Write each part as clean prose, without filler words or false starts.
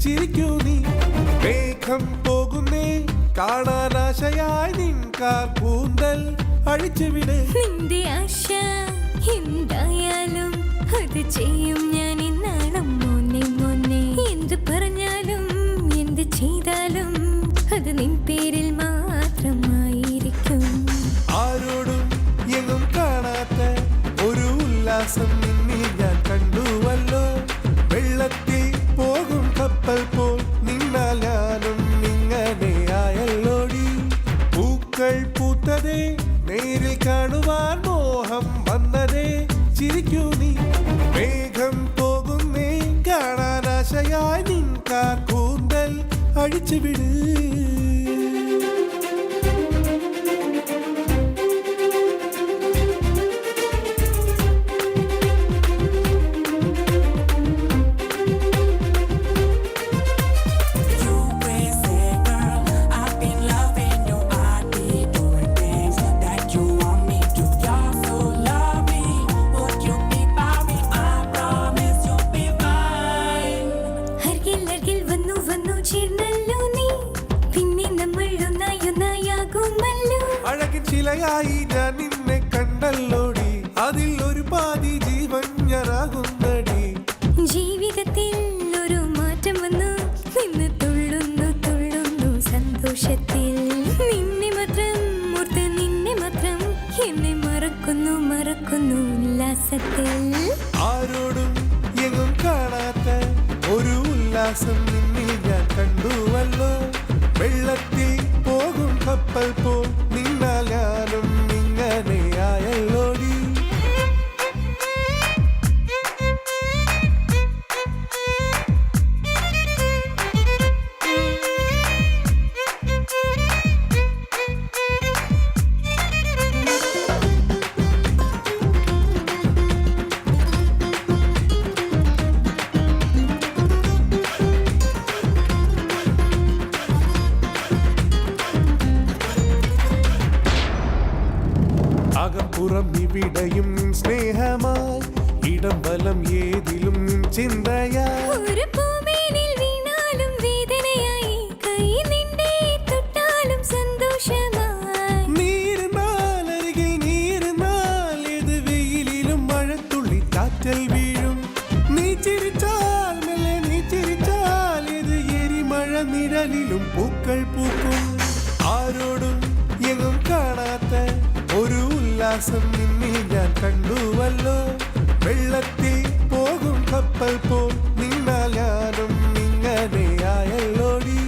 ചിരിക്കൂ നീ. മേഘം പോകുന്നേ കാണാനാശയായി നിൻകാർ കൂന്തൽ അഴിച്ചുവിട്. നിന്റെ ആശ എന്തായാലും അത് ചെയ്യും ഞാൻ ഇന്നാളും മോനെ മോനെ. എന്ത് പറഞ്ഞാലും എന്ത് ചെയ്താലും അത് നിൻ പേരിൽ മാത്രമായിരിക്കും. ആരോടും എങ്ങും കാണാത്ത ഒരു ഉല്ലാസം നിന്നിൽ ഞാൻ കണ്ടുവല്ലോ. വെള്ളത്തിൽ പോകും കപ്പൽ പോൽ നിന്നാൽ ഞാനും ഇങ്ങനെയായല്ലോടി. പൂക്കൾ പൂത്തതേ നേരിൽ കാണുവാൻ മോഹം വന്നതേ ചിരിക്കൂ നീ. മേഘം പോകുന്നേ കാണാനാശയായി നിൻകാർ കൂന്തൽ അഴിച്ചുവിട്. അഴകിൻ ചിലയായി ഞാൻ നിന്നെ കണ്ടല്ലോടി. അതിൽ ഒരു പാതി ജീവൻ ഞാനാകുന്നടി. ജീവിതത്തിൽ ഒരു മാറ്റം വന്നു നിന്ന് തുള്ളുന്നു തുള്ളുന്നു സന്തോഷത്തിൽ. നിന്നെ മാത്രം ഓർത്ത് നിന്നെ മാത്രം എന്നെ മറക്കുന്നു മറക്കുന്നു ഉല്ലാസത്തിൽ. ആരോടും എങ്ങും കാണാത്ത ഒരു ഉല്ലാസം നിന്നിൽ ഞാൻ കണ്ടുവല്ലോ. വെള്ളത്തിൽ പോകും കപ്പൽ പോൽ നിന്നാൽ ഞാനും ഇങ്ങനെയായല്ലോടി. അകപ്പുറം ഇവിടെയും സ്നേഹമായി ഇടം ബലം ഏതിലും ചിന്തയായി. ഒരു പൂമേനിൽ വീണാലും വേദനയായി കൈ നിന്നെ തൊട്ടാലും സന്തോഷമായി. നീരുന്നാൽ അരികിൽ നീരുന്നാൽ ഏത് വെയിലിലും മഴത്തുള്ളി ചാറ്റൽ വീഴും. നീ ചിരിച്ചാൽ മെല്ലെ നീ ചിരിച്ചാൽ ഏത് എരിമഴ നിഴലിലും പൂക്കൾ പൂക്കും. ആരോടും എങ്ങും കാണാത്ത ഒരു ഉല്ലാസം നിന്നിൽ ഞാൻ കണ്ടുവല്ലോ. വെള്ളത്തിൽ പോകും കപ്പൽ പോൽ നിന്നാൽ ഞാനും ഇങ്ങനെയായല്ലോടി.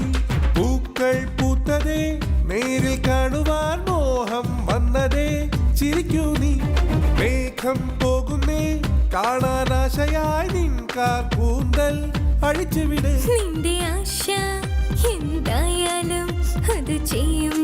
പൂക്കൾ പൂത്തതേ നേരിൽ കാണുവാൻ മോഹം വന്നതേ ചിരിക്കൂ നീ. മേഘം പോകുന്നേ കാണാനാശയായി നിൻകാർ കൂന്തൽ അഴിച്ചുവിട്. നിന്റെ ആശ എന്തായാലും അത് ചെയ്യും